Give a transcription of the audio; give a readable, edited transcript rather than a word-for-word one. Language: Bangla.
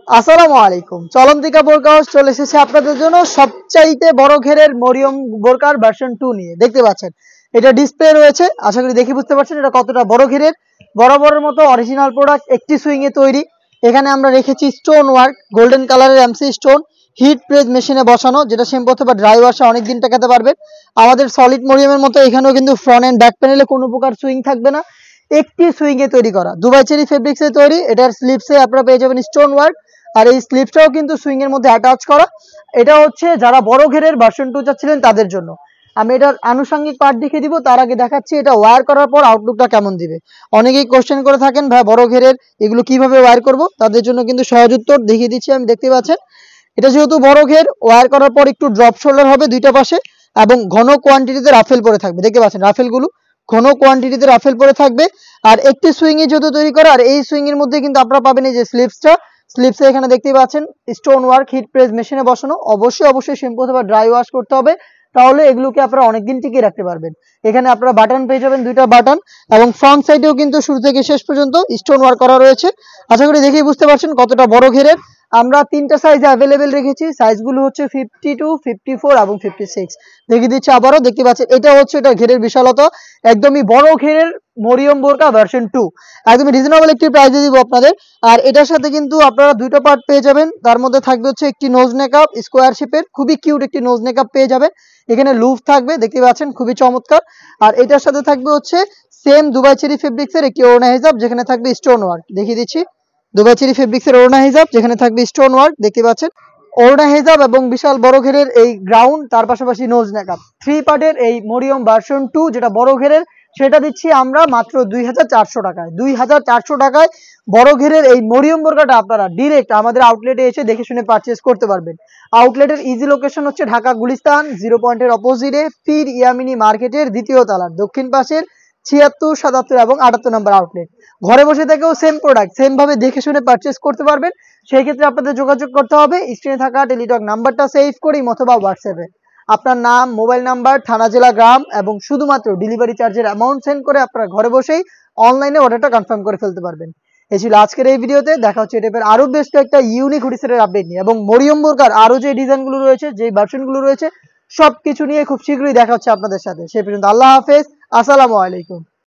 আসসালামু আলাইকুম। চলন্তিকা বোরকা হাউস চলে এসেছে আপনাদের জন্য সবচাইতে বড় ঘেরের মরিয়ম বোরকার ভার্সন 2 নিয়ে। দেখতে পাচ্ছেন এটা ডিসপ্লে রয়েছে, আশা করি দেখে বুঝতে পারছেন এটা কতটা বড় ঘেরের। বরাবরের মতো অরিজিনাল প্রোডাক্ট একটি সুইং এ তৈরি। এখানে আমরা রেখেছি স্টোন ওয়ার্ক, গোল্ডেন কালারের এমসি স্টোন, হিট প্রেস মেশিনে বসানো, যেটা শ্যাম্পু অথবা ড্রাই ওয়াশে অনেকদিন টেকাতে পারবেন। আমাদের সলিড মরিয়মের মতো এখানেও কিন্তু ফ্রন্ট এন্ড ব্যাক প্যানেলে কোনো প্রকার সুইং থাকবে না, একটি সুইং এ তৈরি করা। দুবাই চেরি ফেব্রিক্স এ তৈরি। এটার স্লিপসে আপনারা পেয়ে যাবেন স্টোন ওয়ার্ক, আর এই স্লিপসটাও কিন্তু সুইং এর মধ্যে অ্যাটাচ করা। এটা হচ্ছে যারা বড় ঘেরের ভার্সন 2 চাচ্ছিলেন তাদের জন্য। আমি এটার আনুষঙ্গিক পার্ট দেখিয়ে দিব, তার আগে দেখাচ্ছি এটা ওয়্যার করার পর আউটলুকটা কেমন দিবে। অনেকেই কোশ্চেন করে থাকেন ভাই বড় ঘেরের এগুলো কিভাবে ওয়্যার করব, তাদের জন্য কিন্তু সহজ উত্তর দেখিয়ে দিচ্ছি আমি। দেখতে পাচ্ছেন এটা যেহেতু বড় ঘের, ওয়্যার করার পর একটু ড্রপ শোল্ডার হবে দুইটা পাশে, এবং ঘন কোয়ান্টিটিতে রাফেল পরে থাকবে। দেখতে পাচ্ছেন রাফেলগুলো ঘন কোয়ান্টিটিতে রাফেল পরে থাকবে। আর একটি সুইং এ যেহেতু তৈরি করা, আর এই সুইং এর মধ্যে কিন্তু আপনারা পাবেন এই যে স্লিপসটা। স্লিপসে এখানে দেখতেই পাচ্ছেন স্টোন ওয়ার্ক, হিট প্রেস মেশিনে বসানো। অবশ্যই শ্যাম্পু অথবা ড্রাই ওয়াশ করতে হবে, তাহলে এগুলোকে আপনারা অনেকদিন টিকিয়ে রাখতে পারবেন। এখানে আপনারা বাটন পেয়ে যাবেন, দুইটা বাটন, এবং ফ্রন্ট সাইডেও কিন্তু শুরু থেকে শেষ পর্যন্ত স্টোন ওয়ার্ক করা রয়েছে। আশা করি দেখেই বুঝতে পারছেন কতটা বড় ঘেরের। আমরা তিনটা সাইজ অ্যাভেলেবেল রেখেছি, সাইজগুলো হচ্ছে 52, 54 এবং 56। দেখিয়ে দিচ্ছি আবারও। দেখতে পাচ্ছেন এটা হচ্ছে এটা ঘেরের বিশালতা, একদমই বড় ঘেরের মরিয়ম বোরকা ভার্সন 2। একদমই রিজনেবল একটি প্রাইসে দিব আপনাদের। আর এটার সাথে কিন্তু আপনারা দুইটা পার্ট পেয়ে যাবেন, তার মধ্যে থাকবে হচ্ছে একটি নোজ নেকআপ স্কোয়ার শেপের, খুবই কিউট একটি নোজ নেকআপ পেয়ে যাবেন। এখানে লুফ থাকবে, দেখতে পাচ্ছেন খুবই চমৎকার। আর এটার সাথে থাকবে হচ্ছে সেম দুবাই চেরি ফেব্রিক্সের একটি ওড়না হিজাব, যেখানে থাকবে স্টোন ওয়ার্ক। দেখিয়ে দিচ্ছি দুবাই চেরি ফেব্রিক্সের ওড়না হিজাব, যেখানে থাকবে স্টোন ওয়ার্ক। দেখতে পাচ্ছেন ওড়না হিজাব এবং বিশাল বড় ঘেরের এই গ্রাউন্ড, তার পাশাপাশি নোজ নেকআপ, 3 পার্টের এই মরিয়ম ভার্সন 2 যেটা বড় ঘেরের, সেটা দিচ্ছি আমরা মাত্র 2400 টাকায়। 2400 টাকায় বড় ঘেরের এই মরিয়ম বোরকাটা আপনারা ডিরেক্ট আমাদের আউটলেটে এসে দেখে শুনে পারচেজ করতে পারবেন। আউটলেটের ইজি লোকেশন হচ্ছে ঢাকা গুলিস্তান 0 পয়েন্টের অপোজিটে পীর ইয়ামিনী মার্কেটের দ্বিতীয় তলার দক্ষিণ পাশের 76, 77 এবং 78 নম্বর আউটলেট। ঘরে বসে থেকেও সেম প্রোডাক্ট সেম ভাবে দেখে শুনে পারচেজ করতে পারবেন। সেই ক্ষেত্রে আপনাদের যোগাযোগ করতে হবে স্ক্রিনে থাকা টেলিটক নাম্বারটা সেভ করে অথবা হোয়াটসঅ্যাপে আপনার নাম, মোবাইল নাম্বার, থানা, জেলা, গ্রাম এবং শুধুমাত্র ডেলিভারি চার্জের অ্যামাউন্ট সেন্ড করে আপনারা ঘরে বসেই অনলাইনে অর্ডারটা কনফার্ম করে ফেলতে পারবেন। এই ছিল আজকের এই ভিডিওতে। দেখা হচ্ছে এই টাইপের আরো বেশ কয়েকটা ইউনিক হুডিসের আপডেট নিয়ে, এবং মরিয়ম বোরকার আরো যে ডিজাইনগুলো রয়েছে, যে ভার্সনগুলো রয়েছে, সবকিছু নিয়ে খুব শীঘ্রই দেখা হচ্ছে আপনাদের সাথে। সেই পর্যন্ত আল্লাহ হাফেজ, আসসালামু আলাইকুম।